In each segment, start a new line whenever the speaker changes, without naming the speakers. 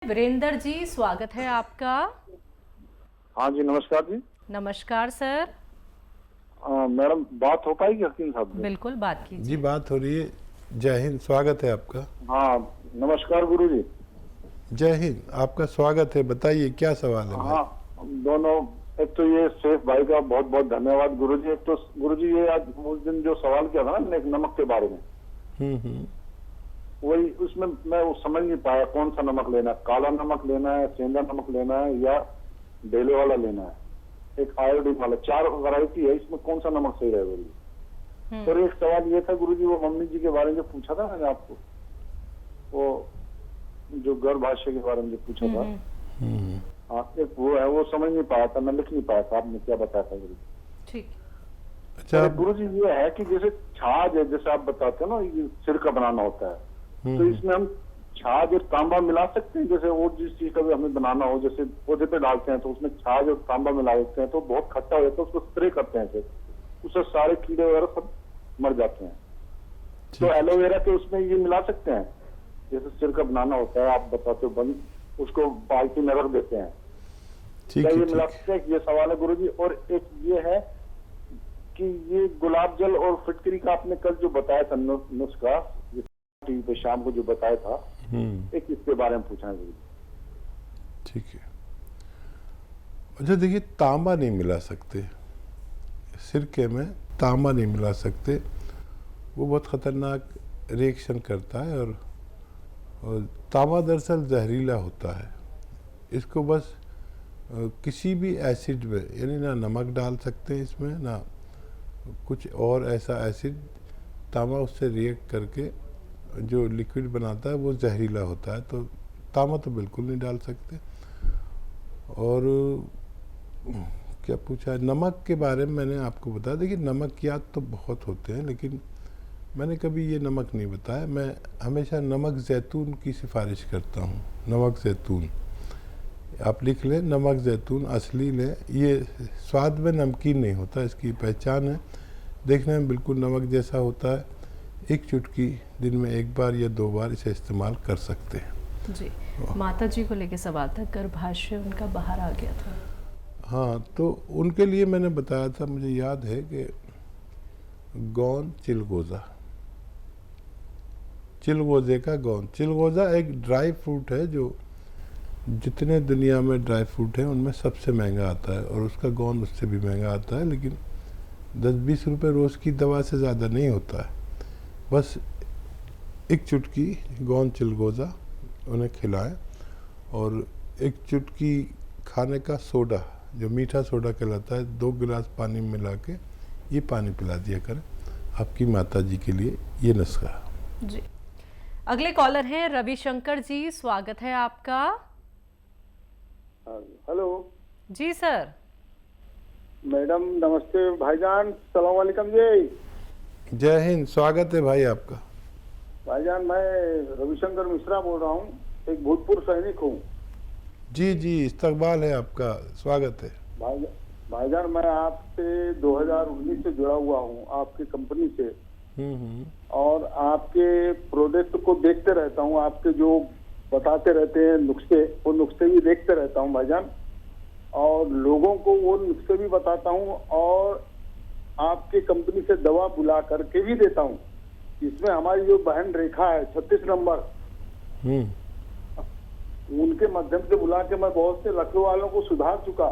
वीरेंद्र जी, स्वागत है आपका।
हाँ जी, नमस्कार जी।
नमस्कार सर।
मैडम, बात हो पाएगी हकीम साहब से?
बिल्कुल, बात
जी
कीजिए।
बात हो रही है। जय हिंद, स्वागत है आपका।
हाँ, नमस्कार गुरु जी।
जय हिंद, आपका स्वागत है। बताइए क्या सवाल है भाई?
हाँ, दोनों। एक तो ये सेफ भाई का बहुत बहुत धन्यवाद गुरु जी। एक तो गुरु जी, ये आज उस दिन जो सवाल किया था ना मैंने, एक नमक के बारे में,
हम्म।
वही उसमें मैं वो समझ नहीं पाया कौन सा नमक लेना है। काला नमक लेना है, सेंधा नमक लेना है, या ढेले वाला लेना है, एक आयोडीन वाला। 4 वैरायटी है, इसमें कौन सा नमक सही रहेगा गुरु? और एक सवाल ये था गुरु जी, वो मम्मी जी के बारे में जो पूछा था मैंने आपको, वो जो गर्भाशय के बारे में जो पूछा था, हाँ, एक वो है, वो समझ नहीं पाया था, मैं लिख नहीं पाया था, आपने क्या बताया था गुरु?
ठीक।
अच्छा
गुरु जी, ये है कि जैसे छाछ है, जैसे आप बताते हैं ना, ये सिर का बनाना होता है, तो इसमें हम छाछ और तांबा मिला सकते हैं? जैसे और जिस चीज का भी हमें बनाना हो, जैसे पौधे पे डालते हैं तो उसमें छाछ और तांबा मिला देते हैं तो बहुत खट्टा हो जाता है, उसको स्प्रे करते हैं फिर उससे सारे कीड़े वगैरह सब मर जाते हैं। तो एलोवेरा के उसमें ये मिला सकते हैं? जैसे सिर का बनाना होता है, आप बताते हो, बंद उसको बाल्टी में रख देते हैं,
ठीक
क्या
है,
ये
ठीक
मिला
है।
सकते हैं? ये सवाल है गुरु जी। और एक ये है कि ये गुलाब जल और फिटकरी का आपने कल जो बताया था नुस्खा, टीवी पे शाम को जो बताया था, एक इसके बारे में पूछना है गुरु जी।
ठीक है। अच्छा देखिए, तांबा नहीं मिला सकते सिरके में, तांबा नहीं मिला सकते, वो बहुत खतरनाक रिएक्शन करता है। और तांबा दरअसल जहरीला होता है। इसको बस किसी भी एसिड में, यानी ना नमक डाल सकते हैं इसमें, ना कुछ और ऐसा एसिड, तांबा उससे रिएक्ट करके जो लिक्विड बनाता है वो जहरीला होता है, तो तांबा तो बिल्कुल नहीं डाल सकते। और क्या पूछा है नमक के बारे में, मैंने आपको बताया। देखिए, नमकियात तो बहुत होते हैं, लेकिन मैंने कभी ये नमक नहीं बताया। मैं हमेशा नमक जैतून की सिफारिश करता हूँ। नमक जैतून आप लिख लें, नमक जैतून असली लें। ये स्वाद में नमकीन नहीं होता, इसकी पहचान है, देखने में बिल्कुल नमक जैसा होता है। एक चुटकी दिन में 1 बार या 2 बार इसे इस्तेमाल कर सकते हैं।
जी, माता जी को लेके सवाल था, गर्भाशय उनका बाहर आ गया था।
हाँ, तो उनके लिए मैंने बताया था, मुझे याद है कि गौन चिलगोज़ा, चिलगोज़े का गौन। चिलगोज़ा एक ड्राई फ्रूट है जो जितने दुनिया में ड्राई फ्रूट हैं उनमें सबसे महंगा आता है, और उसका गौन उससे भी महंगा आता है। लेकिन 10-20 रुपये रोज़ की दवा से ज़्यादा नहीं होता है। बस एक चुटकी गौन चिलगोज़ा उन्हें खिलाएं, और एक चुटकी खाने का सोडा, जो मीठा सोडा कहलाता है, 2 गिलास पानी में मिला के ये पानी पिला दिया करें आपकी माता जी के लिए। ये नुस्खा
जी। अगले कॉलर हैं रविशंकर जी, स्वागत है आपका।
हेलो
जी सर।
मैडम, नमस्ते भाईजान, सलाम वालेकुम जी।
जय हिंद, स्वागत है भाई आपका।
भाईजान, मैं रविशंकर मिश्रा बोल रहा हूँ, एक भूतपूर्व सैनिक हूँ।
जी जी, इस्तकबाल है आपका, स्वागत है।
भाईजान, मैं आपसे 2019 से जुड़ा हुआ हूँ, आपकी कंपनी से, और आपके प्रोडक्ट को देखते रहता हूँ। आपके जो बताते रहते हैं नुस्खे, वो नुस्खे भी देखते रहता हूँ भाईजान, और लोगों को वो नुस्खे भी बताता हूँ, और आपके कंपनी से दवा बुला करके भी देता हूँ। इसमें हमारी जो बहन रेखा है 36 नंबर, उनके माध्यम से बुला के मैं बहुत से लखनऊ वालों को सुधार चुका।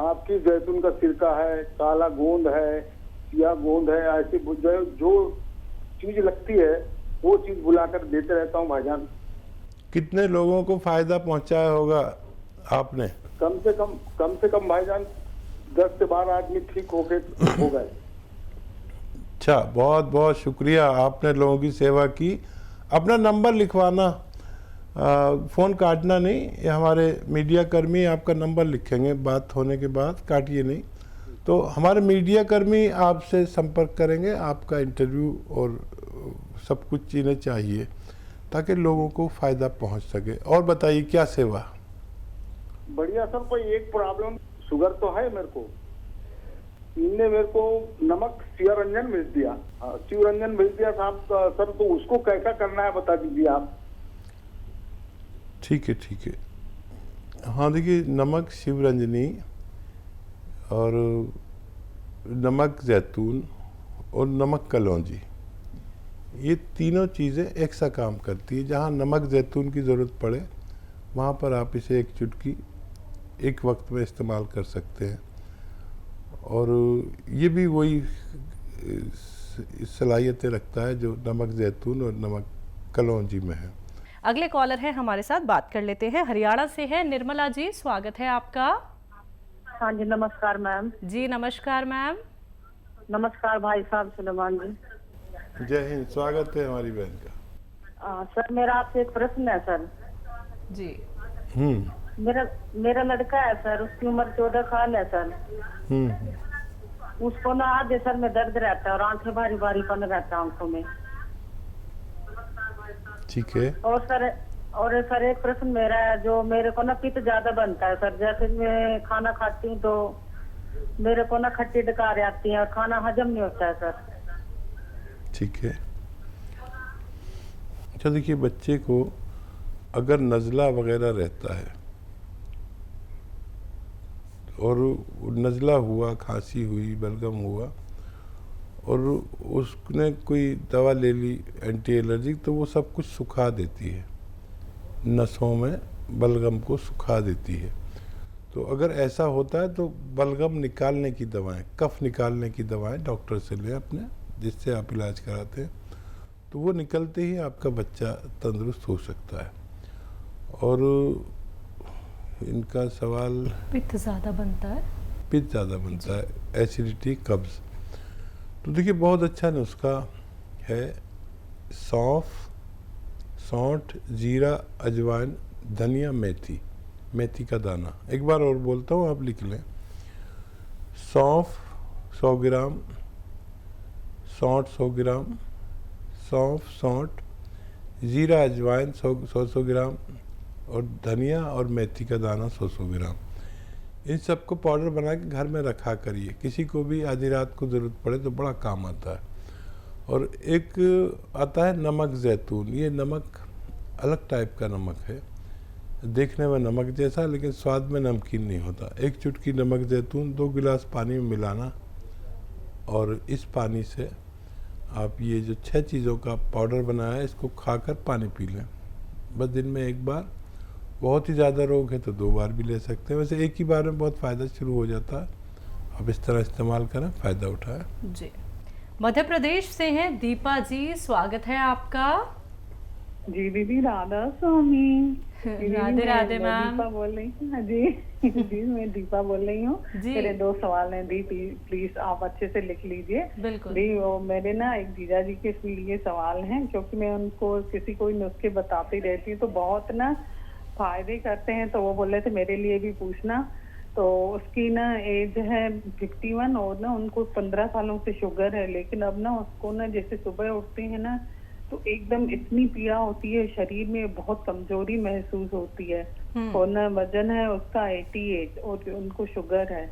आपकी जैतून का सिरका है, काला गोंद है, सिया गोंद है, ऐसी जो चीज लगती है वो चीज बुलाकर देते रहता हूँ भाईजान।
कितने लोगों को फायदा पहुंचाया होगा आपने?
कम से कम भाईजान 10 से 12 आदमी ठीक हो गए।
अच्छा, बहुत बहुत शुक्रिया, आपने लोगों की सेवा की। अपना नंबर लिखवाना, फ़ोन काटना नहीं, ये हमारे मीडिया कर्मी आपका नंबर लिखेंगे बात होने के बाद, काटिए नहीं। तो हमारे मीडिया कर्मी आपसे संपर्क करेंगे, आपका इंटरव्यू और सब कुछ चीज़ें चाहिए ताकि लोगों को फ़ायदा पहुंच सके। और बताइए क्या सेवा?
बढ़िया सर, कोई एक प्रॉब्लम, शुगर तो है मेरे को, इनने मेरे को नमक शिवरंजन भेज दिया, शिवरंजन भेज दिया साहब सर, तो उसको कैसा करना है बता दीजिए आप।
ठीक है, ठीक है। हाँ, देखिए, नमक शिवरंजनी और नमक जैतून और नमक कलौंजी, ये तीनों चीज़ें एक सा काम करती है। जहाँ नमक जैतून की ज़रूरत पड़े वहाँ पर आप इसे एक चुटकी एक वक्त में इस्तेमाल कर सकते हैं, और ये भी वही सलाहियतें रखता है जो नमक जैतून और नमक कलौंजी में है।
अगले कॉलर है हमारे साथ, बात कर लेते हैं। हरियाणा से है निर्मला जी, स्वागत है आपका।
हाँ जी, नमस्कार मैम।
जी नमस्कार मैम।
नमस्कार भाई साहब सुलेमान जी।
जय हिंद, स्वागत है हमारी बहन का।
सर, मेरा आपसे एक प्रश्न है सर।
जी।
मेरा लड़का है सर, उसकी उम्र 14 साल है सर। उसको ना आधे सर में दर्द रहता है और आंखें भारी भारीपन रहता है आंखों में।
ठीक है।
और सर एक प्रश्न मेरा है, जो मेरे को ना पित्त ज्यादा बनता है सर। जैसे मैं खाना खाती हूँ तो मेरे को ना खट्टी डकार आती है और खाना हजम नहीं होता है सर।
ठीक है। अच्छा, देखिए, बच्चे को अगर नज़ला वगैरह रहता है और नज़ला हुआ, खांसी हुई, बलगम हुआ और उसने कोई दवा ले ली एंटी एलर्जिक, तो वो सब कुछ सुखा देती है, नसों में बलगम को सुखा देती है। तो अगर ऐसा होता है तो बलगम निकालने की दवाएं, कफ निकालने की दवाएं डॉक्टर से लें अपने, जिससे आप इलाज कराते हैं, तो वो निकलते ही आपका बच्चा तंदुरुस्त हो सकता है। और इनका सवाल,
पित्त ज़्यादा बनता है,
पित्त ज़्यादा बनता है, एसिडिटी, कब्ज़, तो देखिए बहुत अच्छा नुस्खा है। सौंठ, जीरा, अजवाइन, धनिया, मेथी का दाना। एक बार और बोलता हूँ, आप लिख लें। सौंफ 100 ग्राम, सौंठ 100 ग्राम, सौंठ, जीरा, अजवाइन 100 ग्राम और धनिया और मेथी का दाना 100 ग्राम। इन सबको पाउडर बना के घर में रखा करिए, किसी को भी आधी रात को ज़रूरत पड़े तो बड़ा काम आता है। और एक आता है नमक जैतून, ये नमक अलग टाइप का नमक है, देखने में नमक जैसा लेकिन स्वाद में नमकीन नहीं होता। एक चुटकी नमक जैतून 2 गिलास पानी में मिलाना और इस पानी से आप ये जो 6 चीज़ों का पाउडर बनाया है इसको खाकर पानी पी लें, बस दिन में एक बार। बहुत ही ज़्यादा रोग है तो 2 बार भी ले सकते हैं, वैसे एक ही बार में बहुत फ़ायदा शुरू हो जाता है। आप इस तरह इस्तेमाल करें, फ़ायदा उठाएं।
जी। मध्य प्रदेश से हैं दीपा जी, स्वागत है आपका।
जी दीदी, राधा स्वामी।
राधे राधे मैम।
दीपा बोल रही हूँ जी। जी मैं दीपा बोल रही हूँ। मेरे 2 सवाल हैं दी, प्लीज आप अच्छे से लिख लीजिए।
बिल्कुल
दी, वो मेरे ना एक जीजा जी के लिए सवाल हैं, क्योंकि मैं उनको किसी को नुस्खे बताती रहती हूँ तो बहुत ना फायदे करते हैं, तो वो बोल रहे थे मेरे लिए भी पूछना। तो उसकी ना एज है 51 और ना उनको 15 सालों से शुगर है, लेकिन अब ना उसको ना जैसे सुबह उठते हैं ना तो एकदम इतनी पीड़ा होती है शरीर में, बहुत कमजोरी महसूस होती है। और ना वजन है उसका 88 और उनको शुगर है।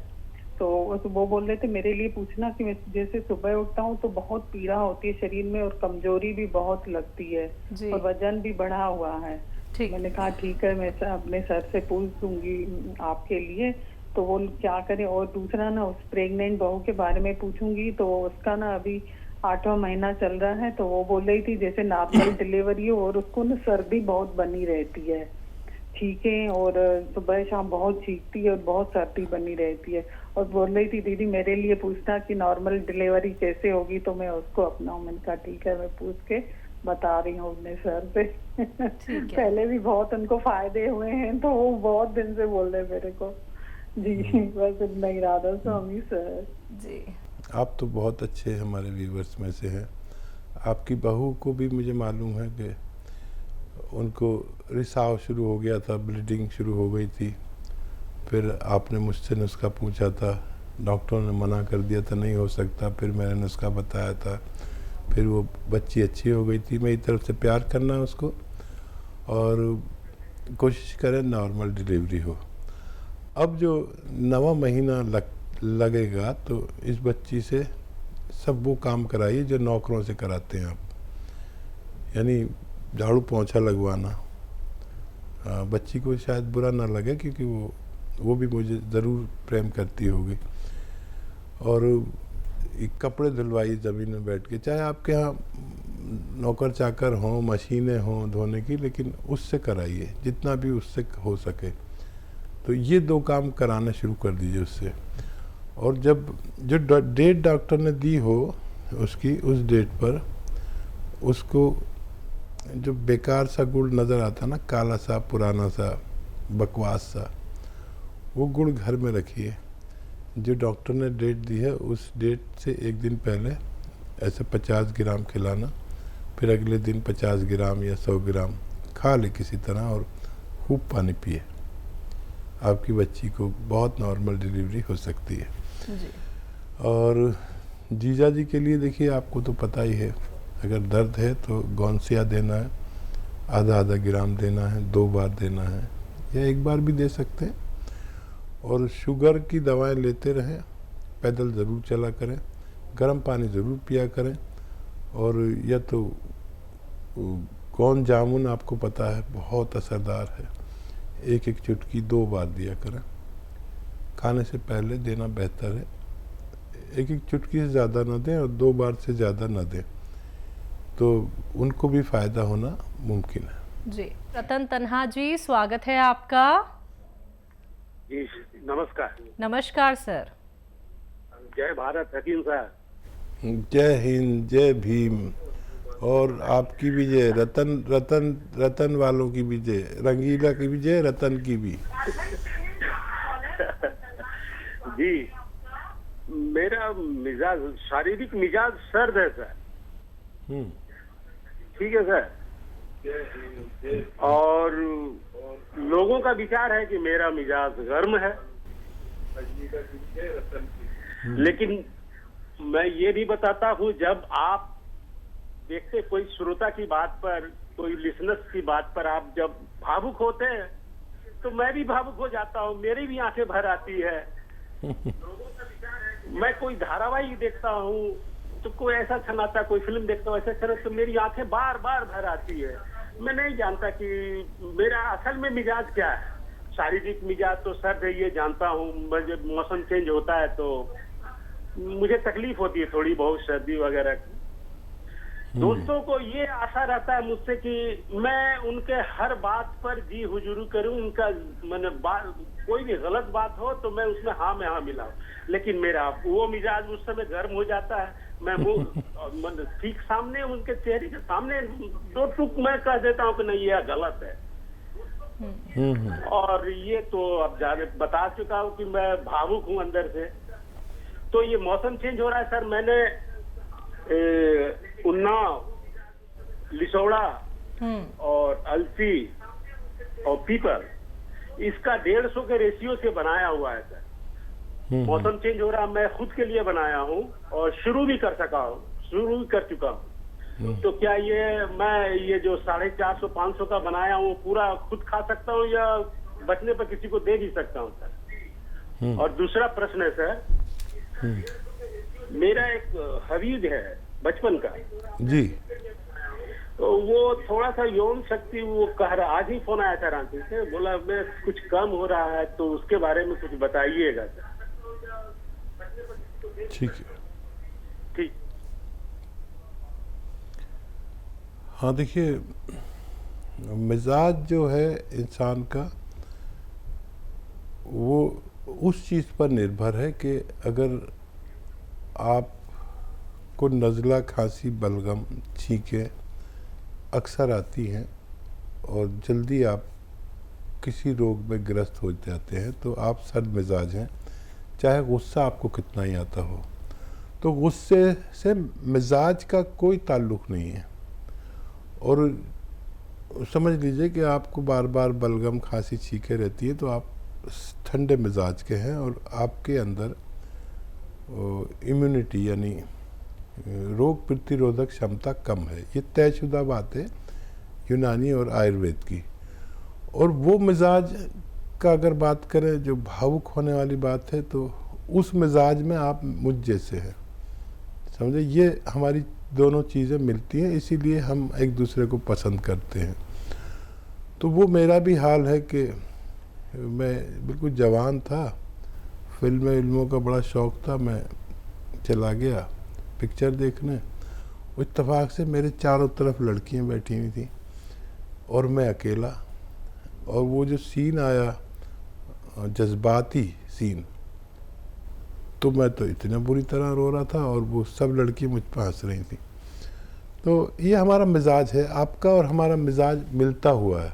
तो वो बोल रहे थे मेरे लिए पूछना कि मैं जैसे सुबह उठता हूँ तो बहुत पीड़ा होती है शरीर में और कमजोरी भी बहुत लगती है और वजन भी बढ़ा हुआ है। मैंने कहा ठीक है, मैं अपने सर से पूछ दूंगी आपके लिए, तो वो क्या करें। और दूसरा ना उस प्रेग्नेंट बहू के बारे में पूछूंगी, तो उसका ना अभी 8वां महीना चल रहा है, तो वो बोल रही थी जैसे नॉर्मल डिलीवरी हो और उसको ना सर्दी बहुत बनी रहती है, ठीक है, और सुबह शाम बहुत चीखती है और बहुत सर्दी बनी रहती है। और बोल रही थी दीदी मेरे लिए पूछना कि नॉर्मल डिलीवरी कैसे होगी, तो मैं उसको अपनाऊं। मैंने कहा ठीक है, मैं पूछ के बता रही हूँ अपने सर से। पहले भी बहुत उनको फायदे हुए हैं, तो वो बहुत दिन से बोल रहे मेरे को। जी बस इतना ही, राधा स्वामी सर
जी।
आप तो बहुत अच्छे हमारे व्यूवर्स में से हैं। आपकी बहू को भी मुझे मालूम है कि उनको रिसाव शुरू हो गया था, ब्लीडिंग शुरू हो गई थी, फिर आपने मुझसे नुस्खा पूछा था, डॉक्टरों ने मना कर दिया था नहीं हो सकता, फिर मैंने नुस्खा बताया था, फिर वो बच्ची अच्छी हो गई थी। मेरी तरफ से प्यार करना उसको और कोशिश करें नॉर्मल डिलीवरी हो। अब जो 9वां महीना लगेगा तो इस बच्ची से सब वो काम कराइए जो नौकरों से कराते हैं आप, यानी झाड़ू पोंछा लगवाना, बच्ची को शायद बुरा ना लगे, क्योंकि वो भी मुझे ज़रूर प्रेम करती होगी। और कपड़े धुलवाइए ज़मीन में बैठ के, चाहे आपके यहाँ नौकर चाकर हों, मशीनें हों धोने की, लेकिन उससे कराइए जितना भी उससे हो सके। तो ये 2 काम कराना शुरू कर दीजिए उससे। और जब जो डेट डॉक्टर ने दी हो उसकी, उस डेट पर उसको जो बेकार सा गुड़ नज़र आता ना, काला सा, पुराना सा, बकवास सा, वो गुड़ घर में रखिए। जो डॉक्टर ने डेट दी है उस डेट से 1 दिन पहले ऐसे 50 ग्राम खिलाना, फिर अगले दिन 50 ग्राम या 100 ग्राम खा ले किसी तरह, और खूब पानी पिए। आपकी बच्ची को बहुत नॉर्मल डिलीवरी हो सकती है।
जी।
और जीजा जी के लिए देखिए, आपको तो पता ही है, अगर दर्द है तो गौनसिया देना है, आधा ग्राम देना है, 2 बार देना है या 1 बार भी दे सकते हैं। और शुगर की दवाएं लेते रहें, पैदल ज़रूर चला करें, गर्म पानी ज़रूर पिया करें। और या तो कौन जामुन आपको पता है बहुत असरदार है, 1 चुटकी 2 बार दिया करें, खाने से पहले देना बेहतर है। 1 चुटकी से ज़्यादा ना दें और 2 बार से ज़्यादा ना दें, तो उनको भी फ़ायदा होना मुमकिन है।
जी। रतन तन्हा जी, स्वागत है आपका।
जी नमस्कार।
नमस्कार सर।
जय भारत हकीम साहब।
जय हिंद, जय भीम। और आपकी भी जय, रतन वालों की भी जय, रंगीला की भी जय, रतन की भी।
जी, मेरा मिजाज, शारीरिक मिजाज सर्द है सर। ठीक है सर। और लोगों का विचार है कि मेरा मिजाज गर्म है, लेकिन मैं ये भी बताता हूँ, जब आप देखते कोई श्रोता की बात पर, कोई लिसनर्स की बात पर आप जब भावुक होते हैं तो मैं भी भावुक हो जाता हूँ, मेरी भी आंखें भर आती है। मैं कोई धारावाहिक देखता हूँ तो कोई ऐसा छनाता, कोई फिल्म देखता हूँ ऐसा छना, तो मेरी आंखें बार बार भर आती है। मैं नहीं जानता कि मेरा असल में मिजाज क्या है। शारीरिक मिजाज तो सर्द है, ये जानता हूँ। जब मौसम चेंज होता है तो मुझे तकलीफ होती है थोड़ी बहुत, सर्दी वगैरह की। दोस्तों को ये आशा रहता है मुझसे कि मैं उनके हर बात पर जी हुजूरी करूं, उनका मैंने कोई भी गलत बात हो तो मैं उसमें हाँ में हाँ मिलाऊं। लेकिन मेरा वो मिजाज उस समय गर्म हो जाता है। मैं मुंह ठीक सामने, उनके चेहरे के सामने 2 टूक मैं कह देता हूँ कि नहीं यह गलत है। और ये तो अब जाने बता चुका हूँ कि मैं भावुक हूँ अंदर से। तो ये मौसम चेंज हो रहा है सर। मैंने उन्नाव, लिसोड़ा और अलसी और पीपल, इसका 150 के रेशियो से बनाया हुआ है सर। मौसम चेंज हो रहा, मैं खुद के लिए बनाया हूँ और शुरू भी कर चुका हूँ। तो क्या मैं ये जो 450-500 का बनाया हूँ पूरा खुद खा सकता हूँ या बचने पर किसी को दे भी सकता हूँ सर? और दूसरा प्रश्न है सर, मेरा एक हवीज है बचपन का
जी,
तो वो थोड़ा सा यौन शक्ति, वो कह रहा, आज ही फोन आया था रांची से, बोला मैं कुछ कम हो रहा है, तो उसके बारे में कुछ बताइएगा सर।
ठीक है।
ठीक।
हाँ देखिए, मिजाज जो है इंसान का, वो उस चीज़ पर निर्भर है कि अगर आपको नज़ला, खांसी, बलगम, छींकें अक्सर आती हैं और जल्दी आप किसी रोग में ग्रस्त हो जाते हैं, तो आप सर्द मिजाज हैं, चाहे गुस्सा आपको कितना ही आता हो। तो गुस्से से मिजाज का कोई ताल्लुक़ नहीं है। और समझ लीजिए कि आपको बार बार बलगम, खांसी, छींकें रहती है, तो आप ठंडे मिजाज के हैं और आपके अंदर इम्यूनिटी यानी रोग प्रतिरोधक क्षमता कम है। ये तयशुदा बात है यूनानी और आयुर्वेद की। और वो मिजाज का अगर बात करें जो भावुक होने वाली बात है, तो उस मिजाज में आप मुझ जैसे हैं, समझे। ये हमारी दोनों चीज़ें मिलती हैं, इसीलिए हम एक दूसरे को पसंद करते हैं। तो वो मेरा भी हाल है कि मैं बिल्कुल जवान था, फिल्मों का बड़ा शौक़ था, मैं चला गया पिक्चर देखने। इत्तेफाक से मेरे चारों तरफ लड़कियां बैठी हुई थी और मैं अकेला, और वो जो सीन आया जज्बाती सीन, तो मैं तो इतना बुरी तरह रो रहा था और वो सब लड़कियां मुझ पर हंस रही थी। तो ये हमारा मिजाज है, आपका और हमारा मिजाज मिलता हुआ है।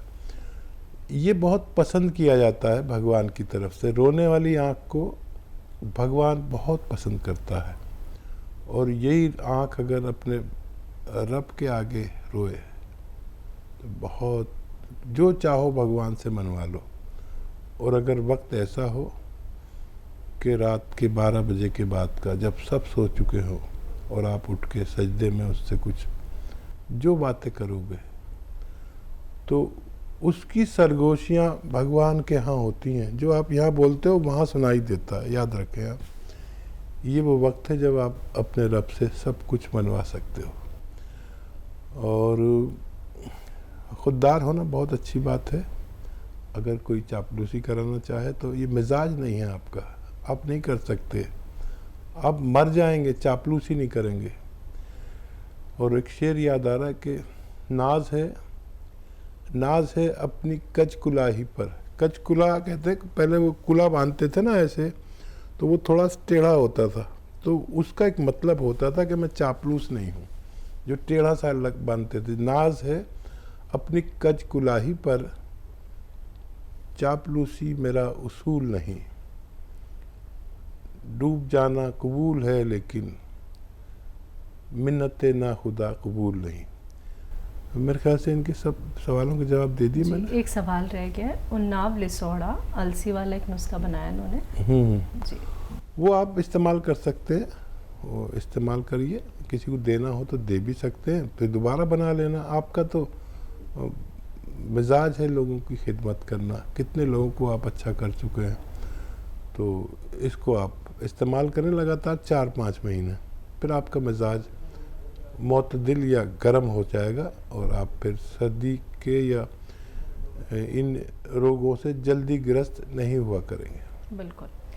ये बहुत पसंद किया जाता है भगवान की तरफ से, रोने वाली आँख को भगवान बहुत पसंद करता है, और यही आँख अगर अपने रब के आगे रोए तो बहुत, जो चाहो भगवान से मनवा लो। और अगर वक्त ऐसा हो कि रात के 12 बजे के बाद का, जब सब सो चुके हो और आप उठ के सजदे में उससे कुछ जो बातें करोगे, तो उसकी सरगोशियाँ भगवान के यहाँ होती हैं। जो आप यहाँ बोलते हो वहाँ सुनाई देता है। याद रखें आप, ये वो वक्त है जब आप अपने रब से सब कुछ मनवा सकते हो। और खुददार होना बहुत अच्छी बात है। अगर कोई चापलूसी कराना चाहे तो ये मिजाज नहीं है आपका, आप नहीं कर सकते, आप मर जाएंगे, चापलूसी नहीं करेंगे। और एक शेर याद आ रहा है कि नाज है अपनी कच कुलाही पर। कच कुला कहते हैं, पहले वो कुला बांधते थे ना ऐसे, तो वो थोड़ा टेढ़ा होता था, तो उसका एक मतलब होता था कि मैं चापलूस नहीं हूँ, जो टेढ़ा सा लग बांधते थे। नाज है अपनी कच कुलाही पर, चापलूसी मेरा उसूल नहीं। डूब जाना कबूल है लेकिन मिन्नतें ना खुदा कबूल नहीं। मेरे ख्याल से इनके सब सवालों के जवाब दे दिए मैंने।
एक सवाल रह गया है, उन्नाव लिसोड़ा अलसी वाला एक नुस्खा बनाया इन्होंने जी,
वो आप इस्तेमाल कर सकते हैं, वो इस्तेमाल करिए। किसी को देना हो तो दे भी सकते हैं, फिर दोबारा बना लेना। आपका तो मिजाज है लोगों की खिदमत करना, कितने लोगों को आप अच्छा कर चुके हैं। तो इसको आप इस्तेमाल करें लगातार 4-5 महीने, फिर आपका मिजाज मोतदिल या गर्म हो जाएगा और आप फिर सर्दी के या इन रोगों से जल्दी ग्रस्त नहीं हुआ करेंगे।
बिल्कुल।